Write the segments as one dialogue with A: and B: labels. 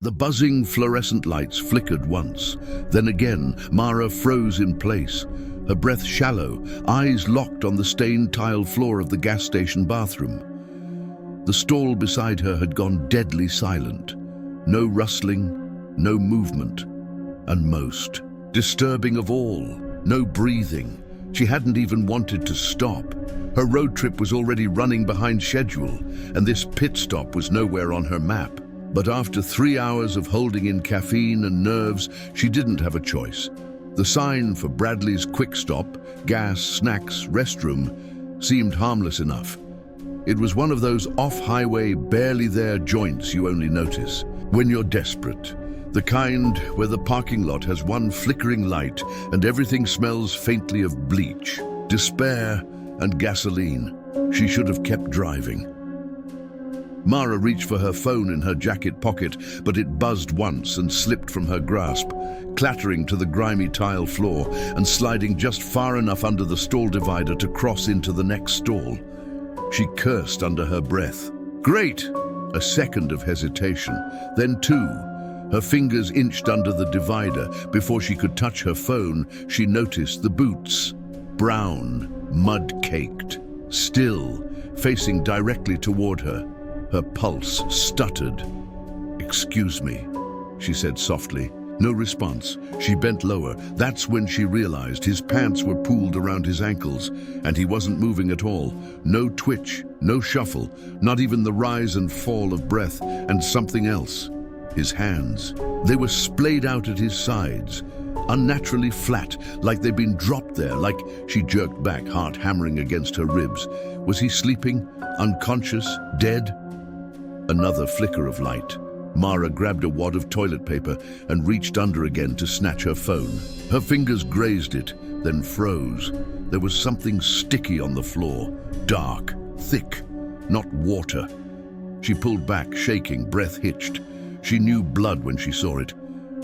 A: The buzzing fluorescent lights flickered once. Then again, Mara froze in place, her breath shallow, eyes locked on the stained tile floor of the gas station bathroom. The stall beside her had gone deadly silent. No rustling, no movement, and most disturbing of all, no breathing. She hadn't even wanted to stop. Her road trip was already running behind schedule, and this pit stop was nowhere on her map. But after 3 hours of holding in caffeine and nerves, she didn't have a choice. The sign for Bradley's quick stop, gas, snacks, restroom, seemed harmless enough. It was one of those off-highway, barely there joints you only notice when you're desperate. The kind where the parking lot has one flickering light and everything smells faintly of bleach, despair, and gasoline. She should have kept driving. Mara reached for her phone in her jacket pocket, but it buzzed once and slipped from her grasp, clattering to the grimy tile floor and sliding just far enough under the stall divider to cross into the next stall. She cursed under her breath. Great! A second of hesitation, then two. Her fingers inched under the divider. Before she could touch her phone, she noticed the boots. Brown, mud-caked, still, facing directly toward her. Her pulse stuttered. "Excuse me," she said softly. No response. She bent lower. That's when she realized his pants were pulled around his ankles, and he wasn't moving at all. No twitch, no shuffle, not even the rise and fall of breath, and something else. His hands. They were splayed out at his sides, unnaturally flat, like they'd been dropped there, like she jerked back, heart hammering against her ribs. Was he sleeping? Unconscious? Dead? Another flicker of light. Mara grabbed a wad of toilet paper and reached under again to snatch her phone. Her fingers grazed it, then froze. There was something sticky on the floor, dark, thick, not water. She pulled back, shaking, breath hitched. She knew blood when she saw it.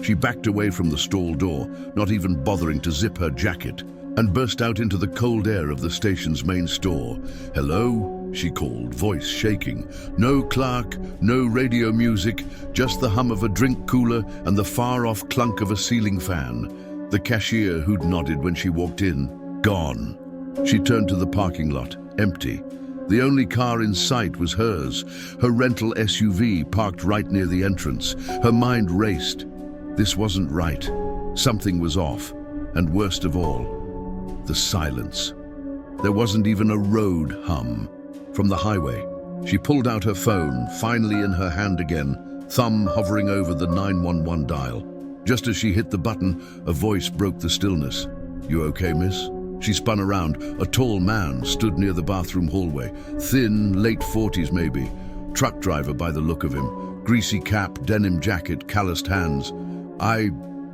A: She backed away from the stall door, not even bothering to zip her jacket, and burst out into the cold air of the station's main store. "Hello?" she called, voice shaking. No Clark, no radio music, just the hum of a drink cooler and the far-off clunk of a ceiling fan. The cashier who'd nodded when she walked in, gone. She turned to the parking lot, empty. The only car in sight was hers, her rental SUV parked right near the entrance. Her mind raced. This wasn't right. Something was off. And worst of all, the silence. There wasn't even a road hum. From the highway, she pulled out her phone, finally in her hand again, thumb hovering over the 911 dial. Just as she hit the button, a voice broke the stillness. "You okay, miss?" She spun around. A tall man stood near the bathroom hallway. Thin, late 40s maybe. Truck driver by the look of him. Greasy cap, denim jacket, calloused hands.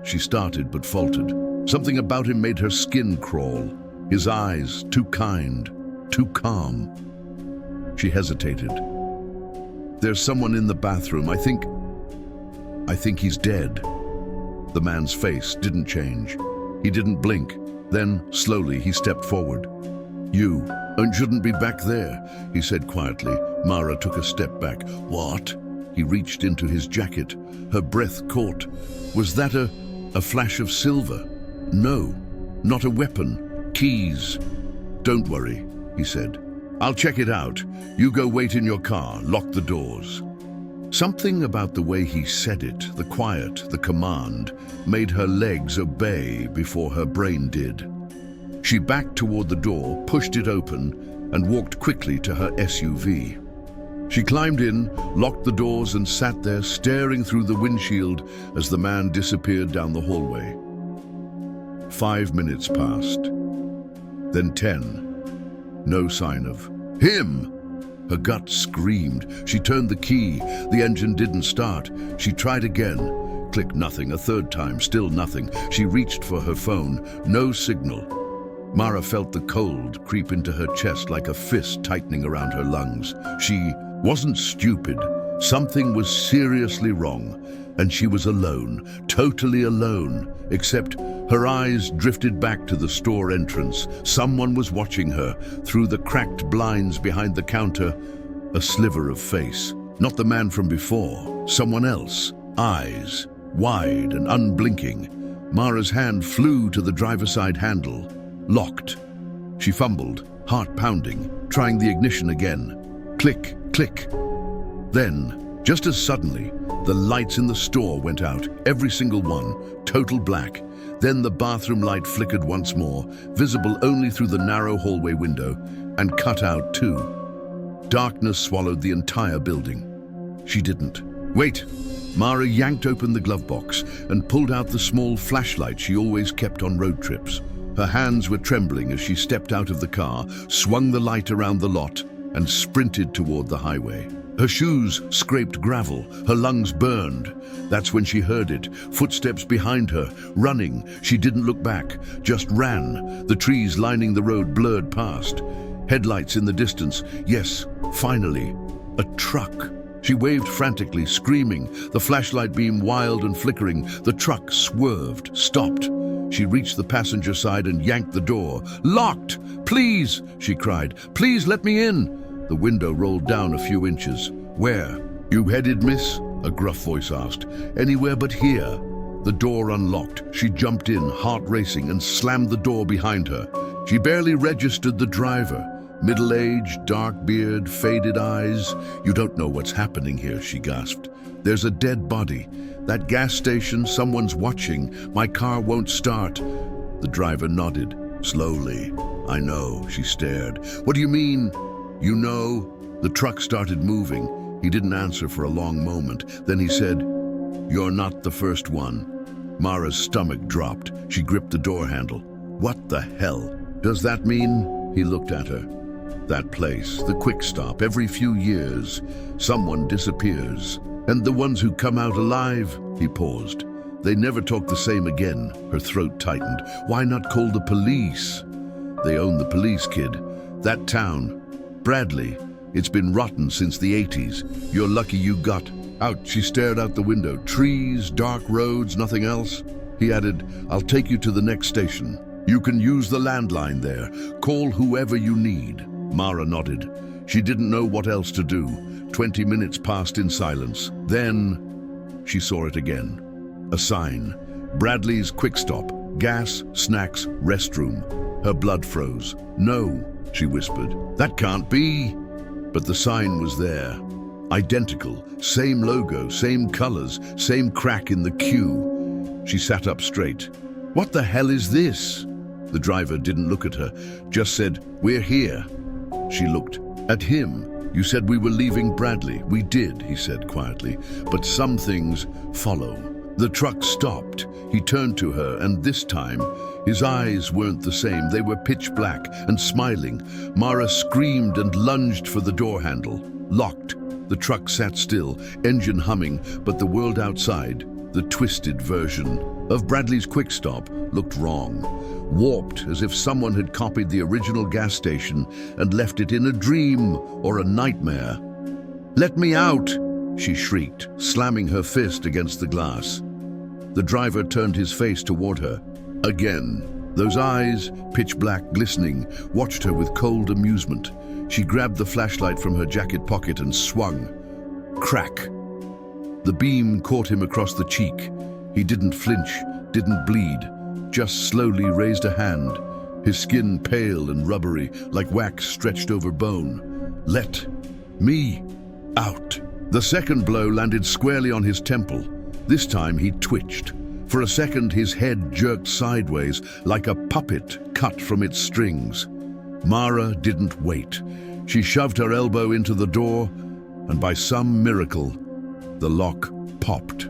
A: She started but faltered. Something about him made her skin crawl. His eyes, too kind, too calm. She hesitated. "There's someone in the bathroom. I think he's dead." The man's face didn't change. He didn't blink. Then, slowly, he stepped forward. "You shouldn't be back there," he said quietly. Mara took a step back. "What?" He reached into his jacket. Her breath caught. Was that a flash of silver? No, not a weapon. Keys. "Don't worry," he said. "I'll check it out. You go wait in your car, lock the doors." Something about the way he said it, the quiet, the command, made her legs obey before her brain did. She backed toward the door, pushed it open, and walked quickly to her SUV. She climbed in, locked the doors, and sat there staring through the windshield as the man disappeared down the hallway. 5 minutes passed. Then 10. No sign of him. Her gut screamed. She turned the key. The engine didn't start. She tried again. Click, nothing. A third time, still nothing. She reached for her phone. No signal. Mara felt the cold creep into her chest like a fist tightening around her lungs. She wasn't stupid. Something was seriously wrong. And she was alone, totally alone, except her eyes drifted back to the store entrance. Someone was watching her through the cracked blinds behind the counter, a sliver of face. Not the man from before, someone else. eyes wide and unblinking. Mara's hand flew to the driver's side handle. Locked. She fumbled, heart pounding, trying the ignition again. Click, click. Then, just as suddenly, the lights in the store went out, every single one, total black. Then the bathroom light flickered once more, visible only through the narrow hallway window, and cut out too. Darkness swallowed the entire building. She didn't. Wait! Mara yanked open the glove box and pulled out the small flashlight she always kept on road trips. Her hands were trembling as she stepped out of the car, swung the light around the lot, and sprinted toward the highway. Her shoes scraped gravel, her lungs burned. That's when she heard it, footsteps behind her, running. She didn't look back, just ran. The trees lining the road blurred past. Headlights in the distance. Yes, finally, a truck. She waved frantically, screaming, the flashlight beam wild and flickering. The truck swerved, stopped. She reached the passenger side and yanked the door. Locked! Please, she cried. Please let me in. The window rolled down a few inches. Where? You headed, miss? A gruff voice asked. Anywhere but here. The door unlocked. She jumped in, heart racing, and slammed the door behind her. She barely registered the driver. Middle-aged, dark beard, faded eyes. You don't know what's happening here, she gasped. There's a dead body. That gas station, someone's watching. My car won't start. The driver nodded, slowly. I know, she stared. What do you mean? You know? The truck started moving. He didn't answer for a long moment. Then he said, You're not the first one. Mara's stomach dropped. She gripped the door handle. What the hell? Does that mean? He looked at her. That place, the quick stop, every few years, someone disappears. And the ones who come out alive, he paused. They never talk the same again. Her throat tightened. Why not call the police? They own the police, kid. That town, Bradley, it's been rotten since the 80s. You're lucky you got out. She stared out the window. Trees, dark roads, nothing else. He added, I'll take you to the next station. You can use the landline there. Call whoever you need. Mara nodded. She didn't know what else to do. 20 minutes passed in silence. Then she saw it again. A sign. Bradley's Quick Stop. Gas, snacks, restroom. Her blood froze. No, she whispered. That can't be. But the sign was there. Identical. Same logo, same colors, same crack in the queue. She sat up straight. What the hell is this? The driver didn't look at her, just said, We're here. She looked at him. You said we were leaving Bradley. We did, he said quietly, but some things follow. The truck stopped. He turned to her, and this time, his eyes weren't the same. They were pitch black and smiling. Mara screamed and lunged for the door handle. Locked. The truck sat still, engine humming, but the world outside, the twisted version of Bradley's Quick Stop, looked wrong. Warped, as if someone had copied the original gas station and left it in a dream or a nightmare. Let me out, she shrieked, slamming her fist against the glass. The driver turned his face toward her. Again, those eyes, pitch black, glistening, watched her with cold amusement. She grabbed the flashlight from her jacket pocket and swung. Crack. The beam caught him across the cheek. He didn't flinch, didn't bleed, just slowly raised a hand, his skin pale and rubbery, like wax stretched over bone. Let me out. The second blow landed squarely on his temple. This time he twitched. For a second his head jerked sideways, like a puppet cut from its strings. Mara didn't wait. She shoved her elbow into the door, and by some miracle, the lock popped.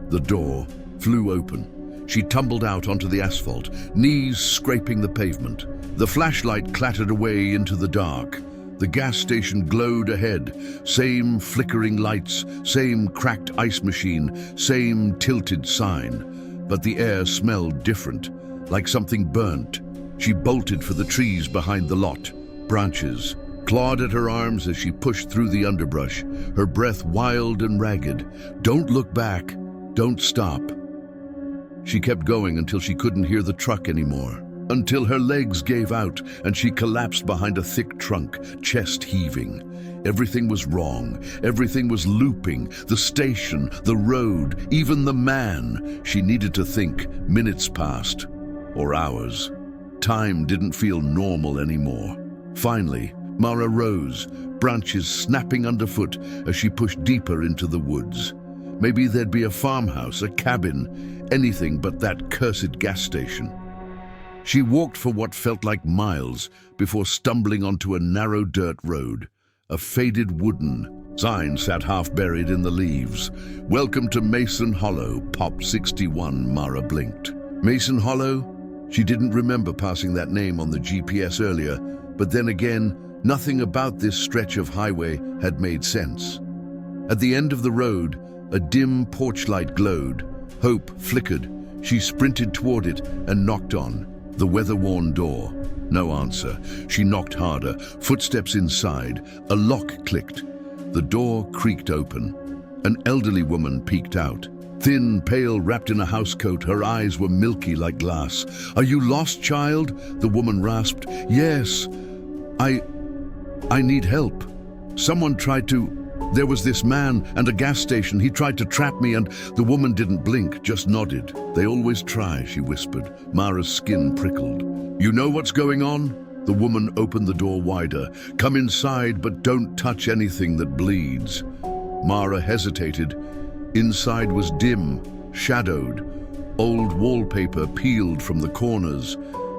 A: The door flew open. She tumbled out onto the asphalt, knees scraping the pavement. The flashlight clattered away into the dark. The gas station glowed ahead. Same flickering lights, same cracked ice machine, same tilted sign. But the air smelled different, like something burnt. She bolted for the trees behind the lot. Branches clawed at her arms as she pushed through the underbrush, her breath wild and ragged. Don't look back. Don't stop. She kept going until she couldn't hear the truck anymore. until her legs gave out and she collapsed behind a thick trunk, chest heaving. Everything was wrong. Everything was looping. The station, the road, even the man. She needed to think. Minutes passed, or hours. Time didn't feel normal anymore. Finally, Mara rose, branches snapping underfoot as she pushed deeper into the woods. Maybe there'd be a farmhouse, a cabin, anything but that cursed gas station. She walked for what felt like miles before stumbling onto a narrow dirt road. A faded wooden sign sat half buried in the leaves. "Welcome to Mason Hollow, Pop 61, Mara blinked. Mason Hollow? She didn't remember passing that name on the GPS earlier, but then again, nothing about this stretch of highway had made sense. At the end of the road, a dim porch light glowed. Hope flickered. She sprinted toward it and knocked on the weather-worn door. No answer. She knocked harder. Footsteps inside. A lock clicked. The door creaked open. An elderly woman peeked out. Thin, pale, wrapped in a housecoat, her eyes were milky like glass. "Are you lost, child?" the woman rasped. "Yes. I need help. Someone tried to... There was this man and a gas station. He tried to trap me and..." The woman didn't blink, just nodded. "They always try," she whispered. Mara's skin prickled. "You know what's going on?" The woman opened the door wider. "Come inside, but don't touch anything that bleeds." Mara hesitated. Inside was dim, shadowed. Old wallpaper peeled from the corners.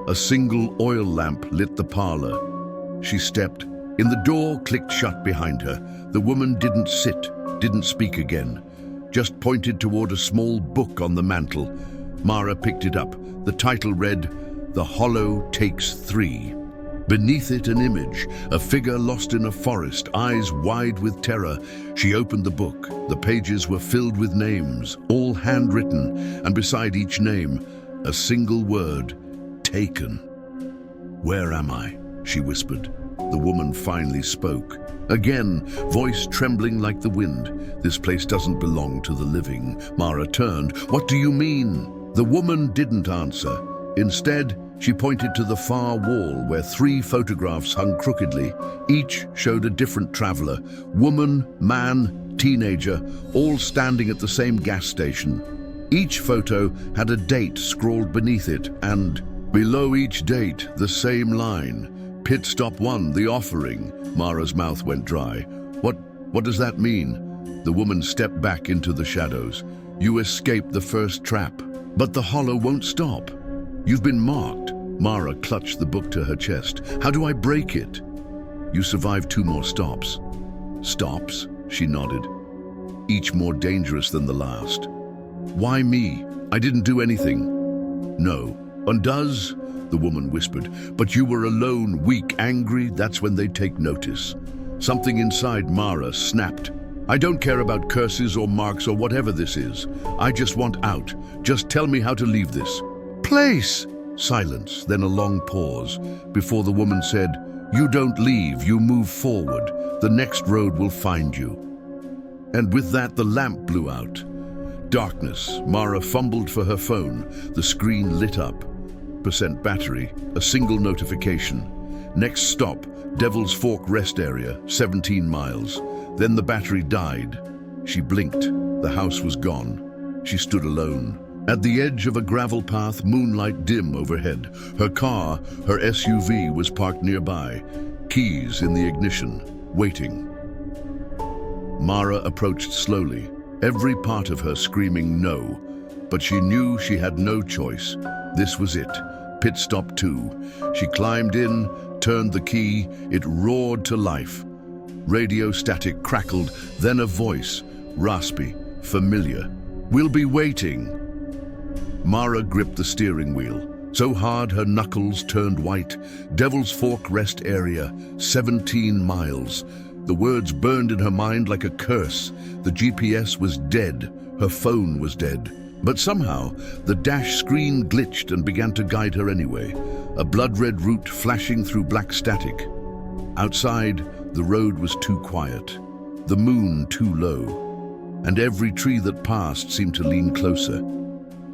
A: A single oil lamp lit the parlor. She stepped. In the door clicked shut behind her. The woman didn't sit, didn't speak again, just pointed toward a small book on the mantel. Mara picked it up. The title read, "The Hollow Takes 3." Beneath it an image, a figure lost in a forest, eyes wide with terror. She opened the book. The pages were filled with names, all handwritten, and beside each name, a single word, "Taken." "Where am I?" she whispered. The woman finally spoke. Again, voice trembling like the wind. "This place doesn't belong to the living." Mara turned. "What do you mean?" The woman didn't answer. Instead, she pointed to the far wall where 3 photographs hung crookedly. Each showed a different traveler. Woman, man, teenager, all standing at the same gas station. Each photo had a date scrawled beneath it, and below each date, the same line. "Pit stop 1, the offering." Mara's mouth went dry. What does that mean?" The woman stepped back into the shadows. "You escaped the first trap, but the hollow won't stop. You've been marked." Mara clutched the book to her chest. "How do I break it?" "You survived 2 more stops." "Stops?" She nodded. "Each more dangerous than the last." "Why me? I didn't do anything." "No. Undoes?" the woman whispered. "But you were alone, weak, angry. That's when they take notice." Something inside Mara snapped. "I don't care about curses or marks or whatever this is. I just want out. Just tell me how to leave this place." Silence, then a long pause, before the woman said, "You don't leave, you move forward. The next road will find you." And with that, the lamp blew out. Darkness. Mara fumbled for her phone. The screen lit up. Percent battery, a single notification. Next stop, Devil's Fork Rest Area, 17 miles. Then the battery died. She blinked. The house was gone. She stood alone. At the edge of a gravel path, moonlight dim overhead. Her car, her SUV, was parked nearby. Keys in the ignition, waiting. Mara approached slowly, every part of her screaming no. But she knew she had no choice. This was it. Pit stop 2. She climbed in, turned the key. It roared to life. Radio static crackled, then a voice, raspy, familiar. "We'll be waiting." Mara gripped the steering wheel, so hard her knuckles turned white. Devil's Fork Rest Area, 17 miles. The words burned in her mind like a curse. The GPS was dead. Her phone was dead. But somehow, the dash screen glitched and began to guide her anyway. A blood-red route flashing through black static. Outside, the road was too quiet. The moon too low. And every tree that passed seemed to lean closer.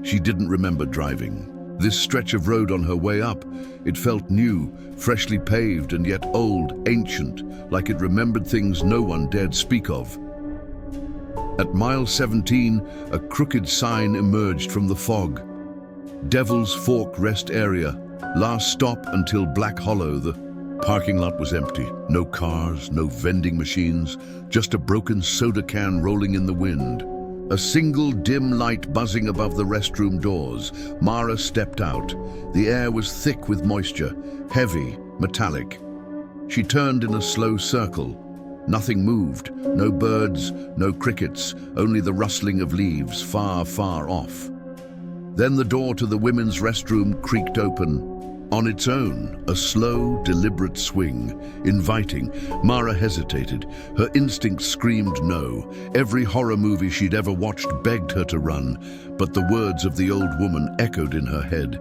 A: She didn't remember driving. This stretch of road on her way up, it felt new, freshly paved and yet old, ancient, like it remembered things no one dared speak of. At mile 17, a crooked sign emerged from the fog. Devil's Fork Rest Area, last stop until Black Hollow. The parking lot was empty. No cars, no vending machines, just a broken soda can rolling in the wind. A single dim light buzzing above the restroom doors. Mara stepped out. The air was thick with moisture, heavy, metallic. She turned in a slow circle. Nothing moved. No birds, no crickets, only the rustling of leaves far, far off. Then the door to the women's restroom creaked open. On its own, a slow, deliberate swing, inviting. Mara hesitated. Her instinct screamed no. Every horror movie she'd ever watched begged her to run, but the words of the old woman echoed in her head.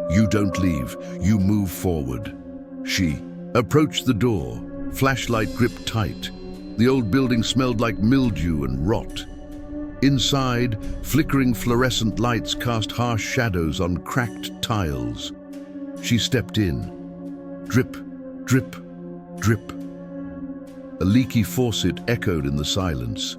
A: "You don't leave, you move forward." She approached the door, flashlight gripped tight. The old building smelled like mildew and rot. Inside, flickering fluorescent lights cast harsh shadows on cracked tiles. She stepped in. Drip, drip, drip. A leaky faucet echoed in the silence.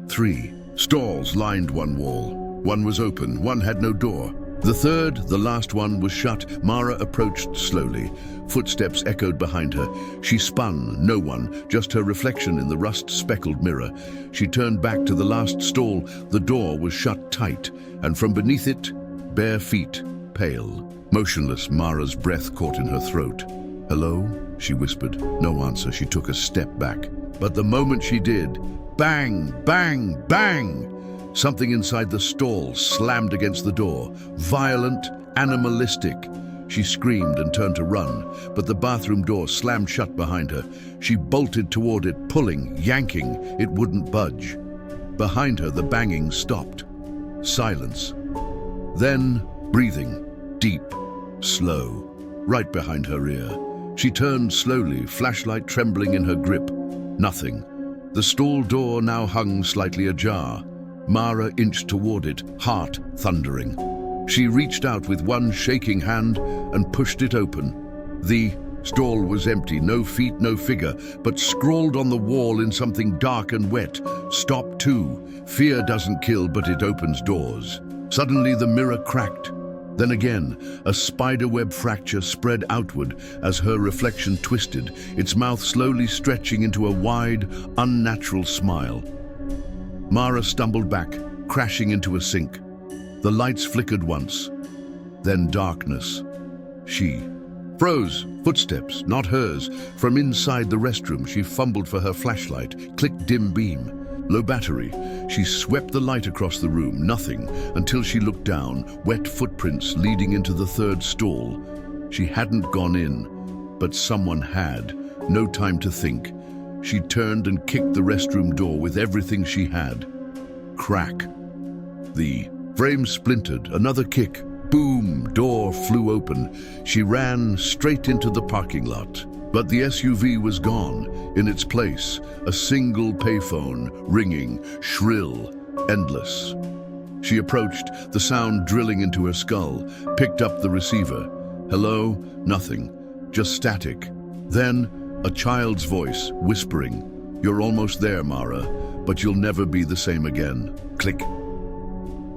A: 3 stalls lined one wall. One was open, one had no door. The third, the last one, was shut. Mara approached slowly. Footsteps echoed behind her. She spun, no one, just her reflection in the rust-speckled mirror. She turned back to the last stall. The door was shut tight, and from beneath it, bare feet, pale. Motionless, Mara's breath caught in her throat. "Hello?" she whispered. No answer. She took a step back. But the moment she did, bang, bang, bang! Something inside the stall slammed against the door. Violent, animalistic. She screamed and turned to run, but the bathroom door slammed shut behind her. She bolted toward it, pulling, yanking. It wouldn't budge. Behind her, the banging stopped. Silence. Then, breathing. Deep, slow, right behind her ear. She turned slowly, flashlight trembling in her grip. Nothing. The stall door now hung slightly ajar. Mara inched toward it, heart thundering. She reached out with one shaking hand and pushed it open. The stall was empty, no feet, no figure, but scrawled on the wall in something dark and wet. "Stop too. Fear doesn't kill, but it opens doors." Suddenly the mirror cracked. Then again, a spiderweb fracture spread outward as her reflection twisted, its mouth slowly stretching into a wide, unnatural smile. Mara stumbled back, crashing into a sink. The lights flickered once, then darkness. She froze, footsteps, not hers. From inside the restroom, she fumbled for her flashlight, clicked dim beam. Low battery. She swept the light across the room, nothing, until she looked down, wet footprints leading into the third stall. She hadn't gone in, but someone had. No time to think. She turned and kicked the restroom door with everything she had. Crack. The frame splintered, another kick. Boom, door flew open. She ran straight into the parking lot. But the SUV was gone. In its place, a single payphone, ringing, shrill, endless. She approached, the sound drilling into her skull, picked up the receiver. Hello? Nothing. Just static. Then, a child's voice, whispering, "You're almost there, Mara, but you'll never be the same again." Click.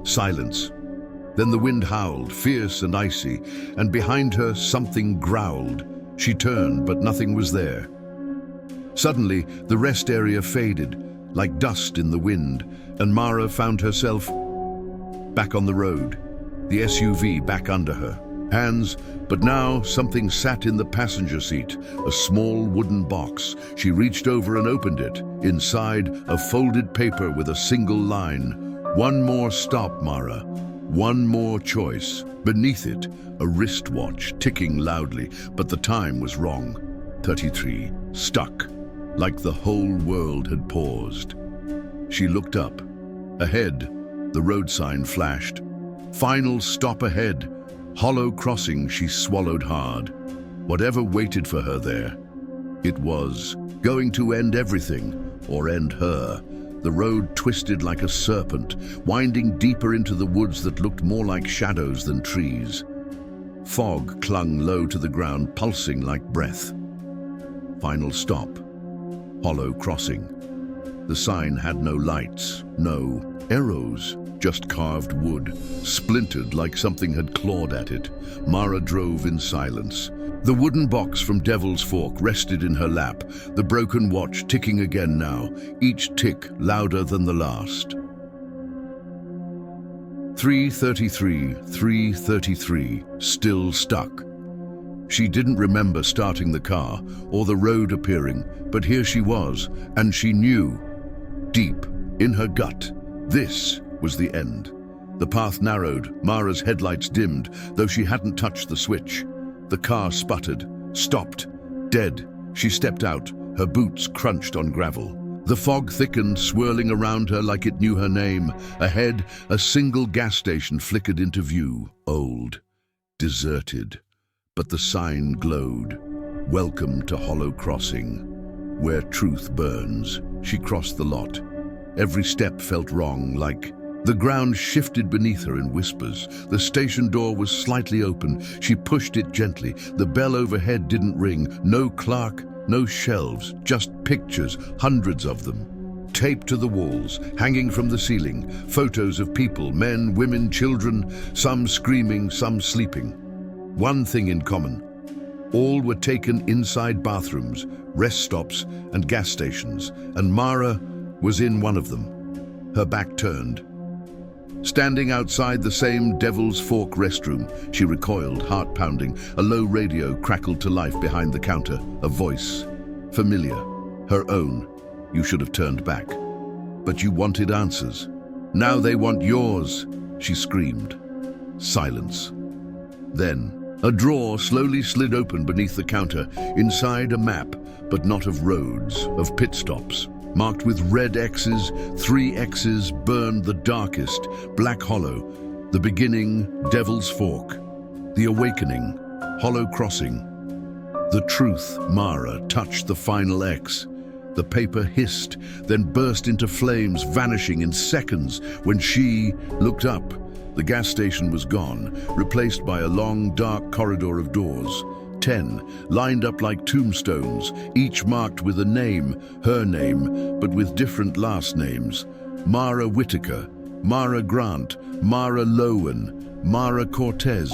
A: Silence. Then the wind howled, fierce and icy, and behind her something growled. She turned, but nothing was there. Suddenly, the rest area faded, like dust in the wind, and Mara found herself back on the road, the SUV back under her. Hands, but now something sat in the passenger seat, a small wooden box. She reached over and opened it. Inside, a folded paper with a single line. "One more stop, Mara. One more choice." Beneath it, a wristwatch ticking loudly, but the time was wrong. 33. Stuck, like the whole world had paused. She looked up. Ahead, the road sign flashed. Final stop ahead. Hollow crossing. She swallowed hard. Whatever waited for her there, it was going to end everything, or end her. The road twisted like a serpent, winding deeper into the woods that looked more like shadows than trees. Fog clung low to the ground, pulsing like breath. Final stop. Hollow Crossing. The sign had no lights, no arrows, just carved wood, splintered like something had clawed at it. Mara drove in silence. The wooden box from Devil's Fork rested in her lap, the broken watch ticking again now, each tick louder than the last. 3:33, 3:33, still stuck. She didn't remember starting the car or the road appearing, but here she was, and she knew, deep in her gut, this was the end. The path narrowed, Mara's headlights dimmed, though she hadn't touched the switch. The car sputtered, stopped, dead. She stepped out, her boots crunched on gravel. The fog thickened, swirling around her like it knew her name. Ahead, a single gas station flickered into view, old, deserted. But the sign glowed. Welcome to Hollow Crossing, where truth burns. She crossed the lot. Every step felt wrong, like the ground shifted beneath her in whispers. The station door was slightly open. She pushed it gently. The bell overhead didn't ring. No clerk, no shelves, just pictures, hundreds of them. Taped to the walls, hanging from the ceiling, photos of people, men, women, children, some screaming, some sleeping. One thing in common. All were taken inside bathrooms, rest stops, and gas stations, and Mara was in one of them, her back turned. Standing outside the same Devil's Fork restroom, she recoiled, heart pounding. A low radio crackled to life behind the counter, a voice. Familiar, her own. You should have turned back. But you wanted answers. Now they want yours, she screamed. Silence. Then, a drawer slowly slid open beneath the counter. Inside, a map, but not of roads, of pit stops. Marked with red X's, 3 X's burned the darkest, Black Hollow, the beginning, Devil's Fork, the awakening, Hollow Crossing. The truth, Mara, touched the final X. The paper hissed, then burst into flames, vanishing in seconds. When she looked up, the gas station was gone, replaced by a long, dark corridor of doors. 10, lined up like tombstones, each marked with a name, her name, but with different last names. Mara Whitaker, Mara Grant, Mara Lowen, Mara Cortez.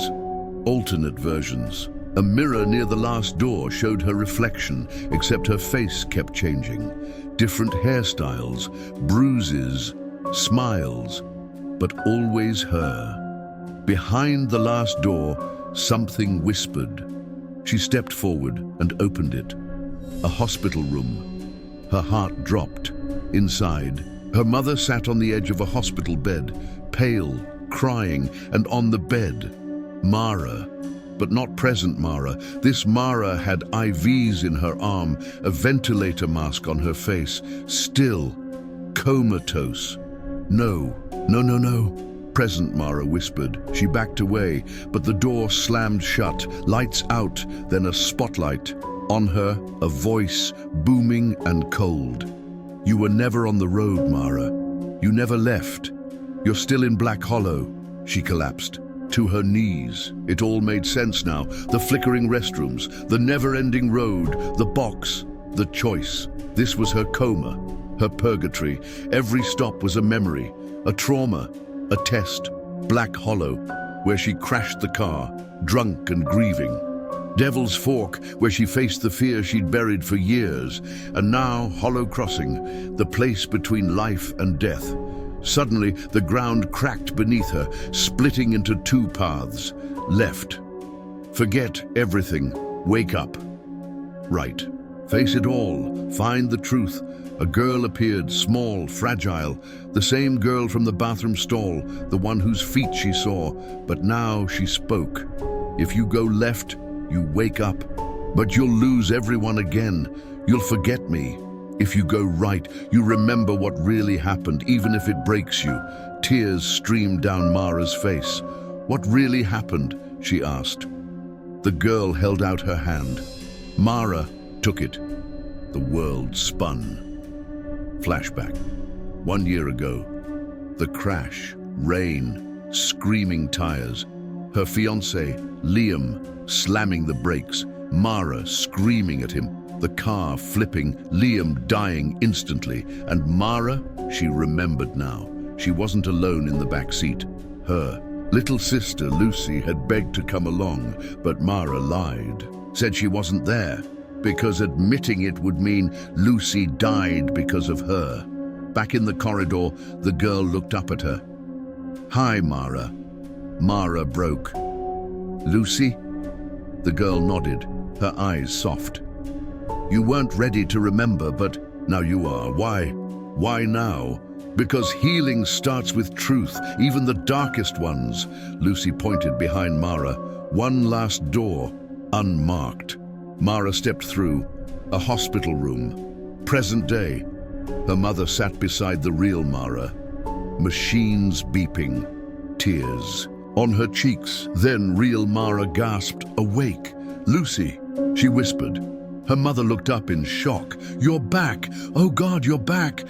A: Alternate versions. A mirror near the last door showed her reflection, except her face kept changing. Different hairstyles, bruises, smiles, but always her. Behind the last door, something whispered. She stepped forward and opened it. A hospital room. Her heart dropped. Inside, her mother sat on the edge of a hospital bed, pale, crying, and on the bed, Mara. But not present Mara. This Mara had IVs in her arm, a ventilator mask on her face, still, comatose. No. Present Mara whispered. She backed away, but the door slammed shut, lights out, then a spotlight. On her, a voice, booming and cold. You were never on the road, Mara. You never left. You're still in Black Hollow. She collapsed. To her knees. It all made sense now. The flickering restrooms, the never-ending road, the box, the choice. This was her coma, her purgatory. Every stop was a memory, a trauma, a test. Black Hollow, where she crashed the car, drunk and grieving. Devil's Fork, where she faced the fear she'd buried for years. And now, Hollow Crossing, the place between life and death. Suddenly, the ground cracked beneath her, splitting into 2 paths. Left. Forget everything. Wake up. Right. Face it all. Find the truth. A girl appeared, small, fragile. The same girl from the bathroom stall, the one whose feet she saw. But now she spoke. If you go left, you wake up. But you'll lose everyone again. You'll forget me. If you go right, you remember what really happened, even if it breaks you. Tears streamed down Mara's face. What really happened? She asked. The girl held out her hand. Mara took it. The world spun. Flashback. 1 year ago. The crash, rain, screaming tires. Her fiancé, Liam, slamming the brakes, Mara screaming at him, the car flipping, Liam dying instantly, and Mara, she remembered now. She wasn't alone in the back seat. Her little sister, Lucy, had begged to come along, but Mara lied, said she wasn't there, because admitting it would mean Lucy died because of her. Back in the corridor, the girl looked up at her. "Hi, Mara." Mara broke. "Lucy?" The girl nodded, her eyes soft. "You weren't ready to remember, but now you are. Why? Why now?" "Because healing starts with truth, even the darkest ones." Lucy pointed behind Mara. One last door, unmarked. Mara stepped through. A hospital room. Present day. Her mother sat beside the real Mara. Machines beeping. Tears on her cheeks. Then real Mara gasped, "Awake! Lucy!" She whispered. Her mother looked up in shock. "You're back! Oh God, you're back!"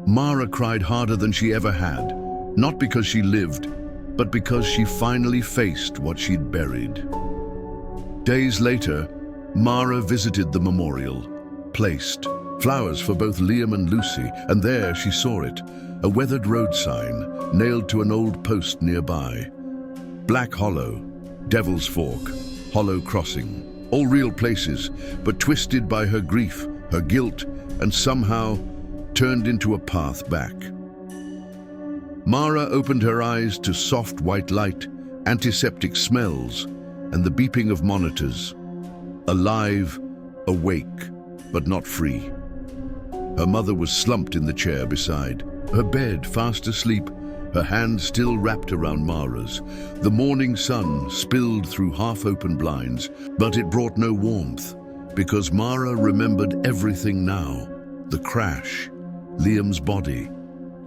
A: Mara cried harder than she ever had. Not because she lived, but because she finally faced what she'd buried. Days later, Mara visited the memorial, placed flowers for both Liam and Lucy, and there she saw it, a weathered road sign nailed to an old post nearby. Black Hollow, Devil's Fork, Hollow Crossing, all real places, but twisted by her grief, her guilt, and somehow turned into a path back. Mara opened her eyes to soft white light, antiseptic smells, and the beeping of monitors. Alive, awake, but not free. Her mother was slumped in the chair beside, her bed fast asleep, her hand still wrapped around Mara's. The morning sun spilled through half-open blinds, but it brought no warmth, because Mara remembered everything now. The crash, Liam's body,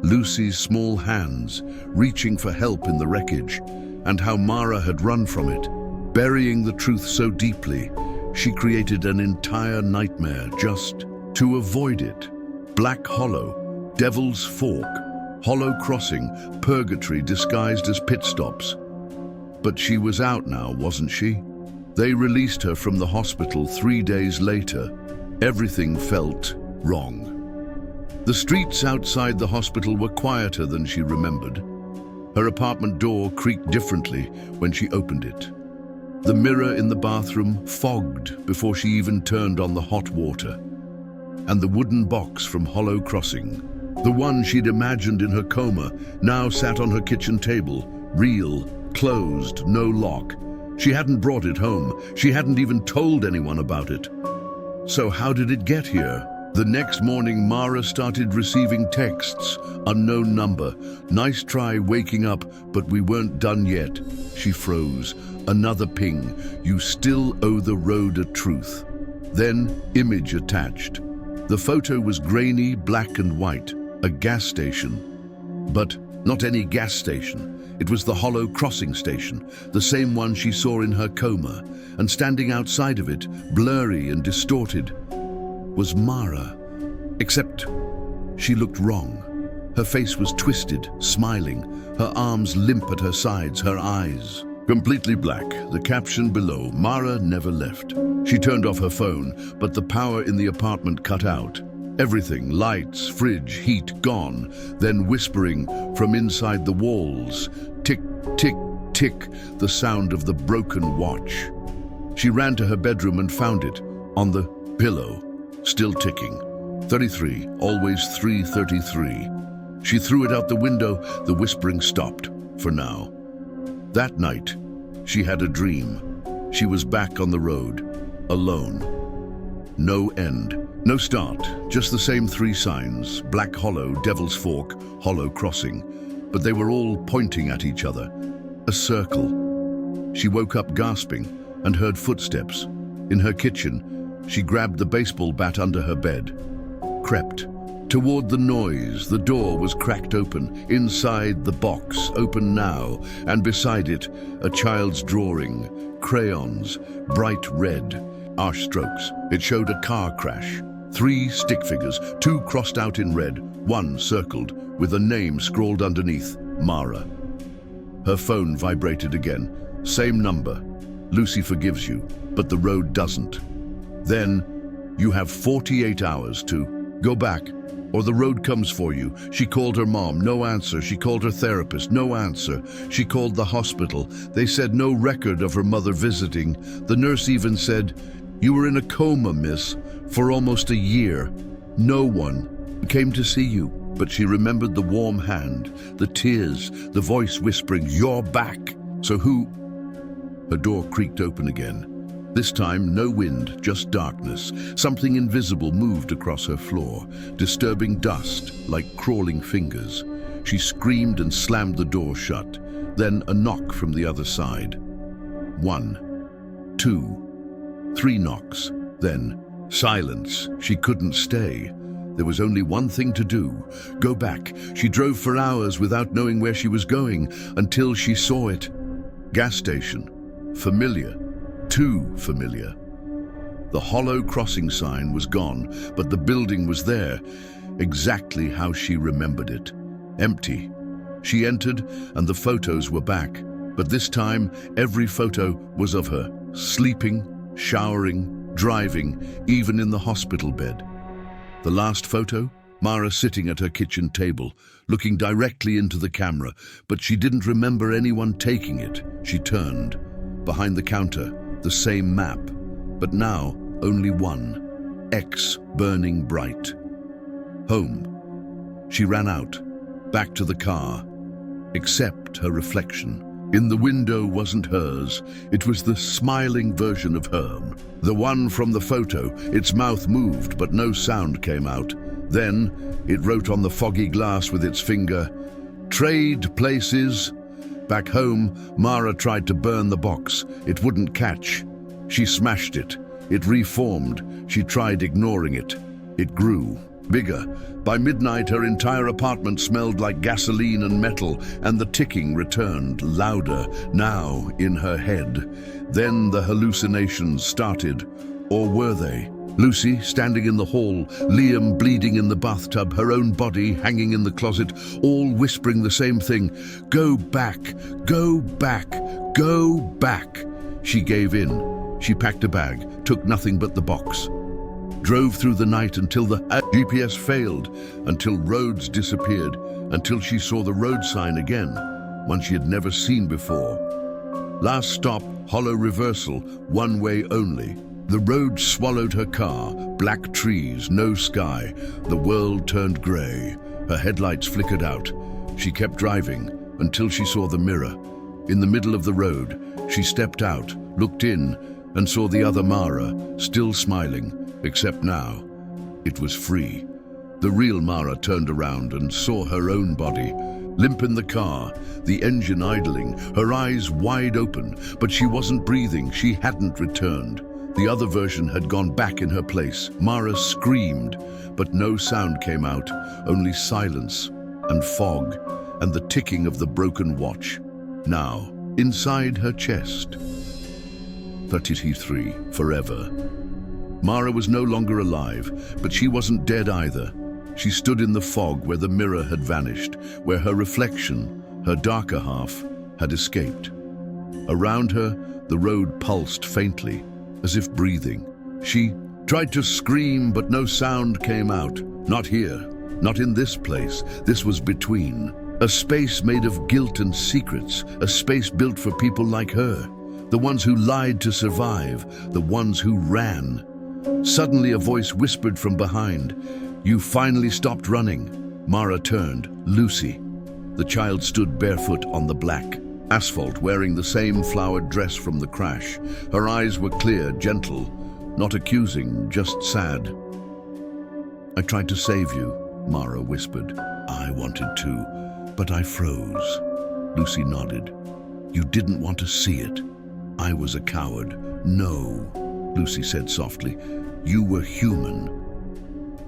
A: Lucy's small hands reaching for help in the wreckage, and how Mara had run from it. Burying the truth so deeply, she created an entire nightmare just to avoid it. Black Hollow, Devil's Fork, Hollow Crossing, purgatory disguised as pit stops. But she was out now, wasn't she? They released her from the hospital 3 days later. Everything felt wrong. The streets outside the hospital were quieter than she remembered. Her apartment door creaked differently when she opened it. The mirror in the bathroom fogged before she even turned on the hot water. And the wooden box from Hollow Crossing, the one she'd imagined in her coma, now sat on her kitchen table, real, closed, no lock. She hadn't brought it home. She hadn't even told anyone about it. So how did it get here? The next morning, Mara started receiving texts. Unknown number. Nice try waking up, but we weren't done yet. She froze. Another ping. You still owe the road a truth. Then, image attached. The photo was grainy, black and white. A gas station. But not any gas station. It was the Hollow Crossing station, the same one she saw in her coma. And standing outside of it, blurry and distorted, was Mara. Except she looked wrong. Her face was twisted, smiling, her arms limp at her sides, her eyes completely black. The caption below, Mara never left. She turned off her phone, but the power in the apartment cut out. Everything, lights, fridge, heat, gone. Then whispering from inside the walls, tick, tick, tick, the sound of the broken watch. She ran to her bedroom and found it on the pillow. Still ticking. 33, always 3:33. She threw it out the window. The whispering stopped, for now. That night, she had a dream. She was back on the road, alone. No end, no start, just the same 3 signs, Black Hollow, Devil's Fork, Hollow Crossing. But they were all pointing at each other. A circle. She woke up gasping and heard footsteps. In her kitchen, she grabbed the baseball bat under her bed, crept toward the noise. The door was cracked open. Inside, the box, open now, and beside it, a child's drawing, crayons, bright red, harsh strokes. It showed a car crash. 3 stick figures, 2 crossed out in red, 1 circled, with a name scrawled underneath, Mara. Her phone vibrated again. Same number. Lucy forgives you, but the road doesn't. Then, you have 48 hours to go back, or the road comes for you. She called her mom, no answer. She called her therapist, no answer. She called the hospital. They said no record of her mother visiting. The nurse even said, "You were in a coma, miss, for almost a year. No one came to see you." But she remembered the warm hand, the tears, the voice whispering, "You're back." So who? Her door creaked open again. This time, no wind, just darkness. Something invisible moved across her floor, disturbing dust like crawling fingers. She screamed and slammed the door shut. Then a knock from the other side. 1, 2, 3 knocks. Then silence. She couldn't stay. There was only one thing to do. Go back. She drove for hours without knowing where she was going, until she saw it. Gas station. Familiar. Too familiar. The hollow crossing sign was gone, but the building was there, exactly how she remembered it. Empty. She entered, and the photos were back. But this time, every photo was of her, sleeping, showering, driving, even in the hospital bed. The last photo? Mara sitting at her kitchen table, looking directly into the camera, but she didn't remember anyone taking it. She turned. Behind the counter, the same map, but now only one. X burning bright. Home. She ran out, back to the car, except her reflection. In the window wasn't hers, it was the smiling version of her. The one from the photo. Its mouth moved, but no sound came out. Then, it wrote on the foggy glass with its finger, "Trade places." Back home, Mara tried to burn the box. It wouldn't catch. She smashed it. It reformed. She tried ignoring it. It grew. Bigger. By midnight, her entire apartment smelled like gasoline and metal, and the ticking returned, louder, now in her head. Then the hallucinations started. Or were they? Lucy standing in the hall, Liam bleeding in the bathtub, her own body hanging in the closet, all whispering the same thing. Go back, go back, go back. She gave in. She packed a bag, took nothing but the box. Drove through the night until the GPS failed, until roads disappeared, until she saw the road sign again, one she had never seen before. Last stop, hollow reversal, one way only. The road swallowed her car, black trees, no sky. The world turned grey. Her headlights flickered out. She kept driving until she saw the mirror. In the middle of the road, she stepped out, looked in, and saw the other Mara, still smiling, except now, it was free. The real Mara turned around and saw her own body, limp in the car, the engine idling, her eyes wide open, but she wasn't breathing, she hadn't returned. The other version had gone back in her place. Mara screamed, but no sound came out, only silence and fog and the ticking of the broken watch. Now, inside her chest. 33, forever. Mara was no longer alive, but she wasn't dead either. She stood in the fog where the mirror had vanished, where her reflection, her darker half, had escaped. Around her, the road pulsed faintly, as if breathing. She tried to scream, but no sound came out. Not here, not in this place. This was between. A space made of guilt and secrets, a space built for people like her. The ones who lied to survive, the ones who ran. Suddenly a voice whispered from behind, "You finally stopped running." Mara turned. Lucy. The child stood barefoot on the black asphalt, wearing the same flowered dress from the crash. Her eyes were clear, gentle, not accusing, just sad. "I tried to save you," Mara whispered. "I wanted to, but I froze." Lucy nodded. "You didn't want to see it. I was a coward." "No," Lucy said softly. "You were human."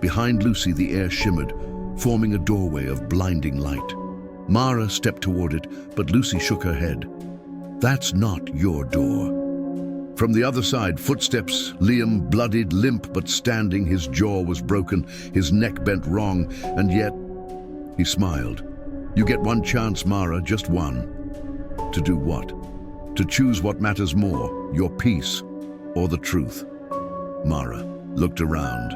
A: Behind Lucy, the air shimmered, forming a doorway of blinding light. Mara stepped toward it, but Lucy shook her head. "That's not your door." From the other side, footsteps, Liam bloodied, limp but standing. His jaw was broken, his neck bent wrong, and yet he smiled. "You get one chance, Mara, just one." "To do what?" to choose what matters more, your peace or the truth. Mara looked around.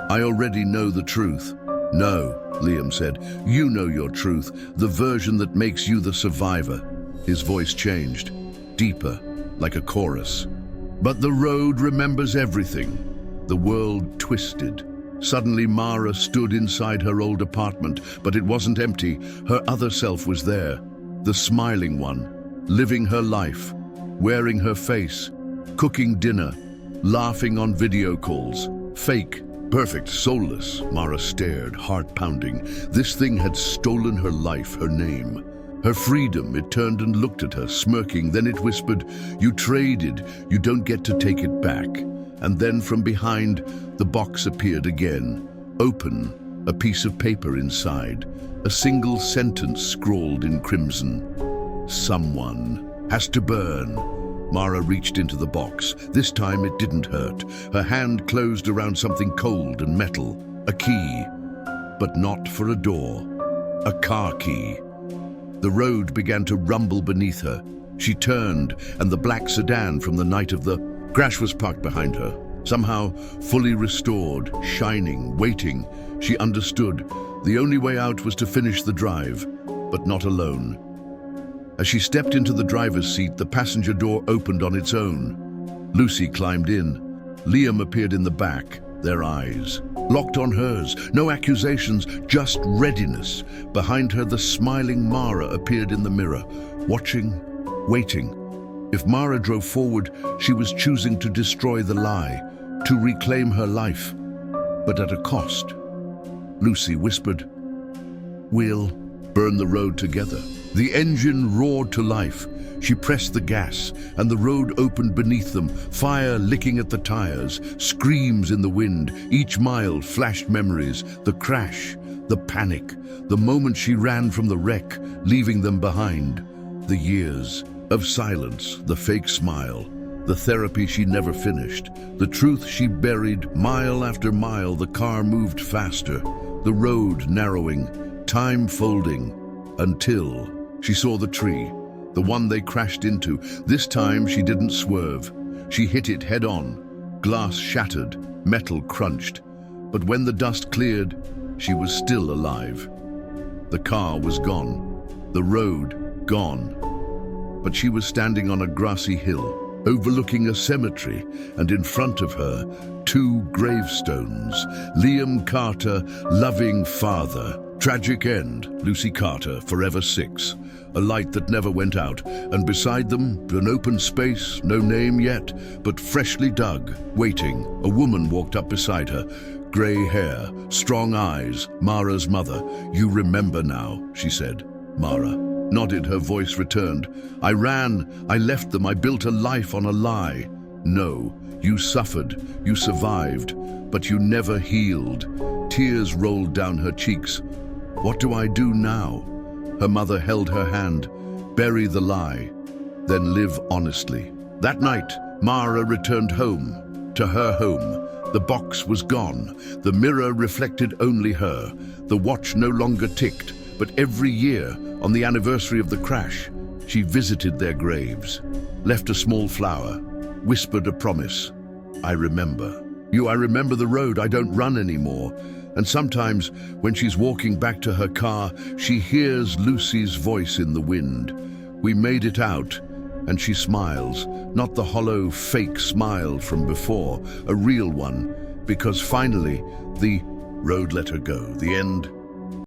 A: I already know the truth. No, Liam said. You know your truth, the version that makes you the survivor. His voice changed, deeper, like a chorus. But the road remembers everything. The world twisted. Suddenly Mara stood inside her old apartment, but it wasn't empty. Her other self was there, the smiling one, living her life, wearing her face, cooking dinner, laughing on video calls. Fake, perfect, soulless. Mara stared, heart pounding. This thing had stolen her life, her name, her freedom. It turned and looked at her, smirking. Then it whispered, "You traded, you don't get to take it back." And then from behind, the box appeared again, open, a piece of paper inside, a single sentence scrawled in crimson. "Someone has to burn." Mara reached into the box. This time it didn't hurt. Her hand closed around something cold and metal, a key, but not for a door, a car key. The road began to rumble beneath her. She turned, and the black sedan from the night of the crash was parked behind her, somehow fully restored, shining, waiting. She understood. The only way out was to finish the drive, but not alone. As she stepped into the driver's seat, the passenger door opened on its own. Lucy climbed in. Liam appeared in the back, their eyes locked on hers. No accusations, just readiness. Behind her, the smiling Mara appeared in the mirror, watching, waiting. If Mara drove forward, she was choosing to destroy the lie, to reclaim her life, but at a cost. Lucy whispered, "We'll burn the road together." The engine roared to life. She pressed the gas, and the road opened beneath them, fire licking at the tires, screams in the wind. Each mile flashed memories, the crash, the panic, the moment she ran from the wreck, leaving them behind. The years of silence, the fake smile, the therapy she never finished, the truth she buried. Mile after mile, the car moved faster, the road narrowing, time folding, until she saw the tree, the one they crashed into. This time she didn't swerve. She hit it head on. Glass shattered, metal crunched. But when the dust cleared, she was still alive. The car was gone, the road gone. But she was standing on a grassy hill, overlooking a cemetery, and in front of her, 2 gravestones. Liam Carter, loving father. Tragic end, Lucy Carter, forever 6. A light that never went out, and beside them, an open space, no name yet, but freshly dug, waiting. A woman walked up beside her, grey hair, strong eyes, Mara's mother. "You remember now," she said. Mara nodded, her voice returned. "I ran, I left them, I built a life on a lie." "No, you suffered, you survived, but you never healed." Tears rolled down her cheeks. "What do I do now?" Her mother held her hand. "Bury the lie, then live honestly." That night, Mara returned home, to her home. The box was gone. The mirror reflected only her. The watch no longer ticked, but every year, on the anniversary of the crash, she visited their graves, left a small flower, whispered a promise. "I remember. I remember the road, I don't run anymore." And sometimes, when she's walking back to her car, she hears Lucy's voice in the wind. "We made it out," and she smiles, not the hollow, fake smile from before, a real one, because finally, the road let her go, the end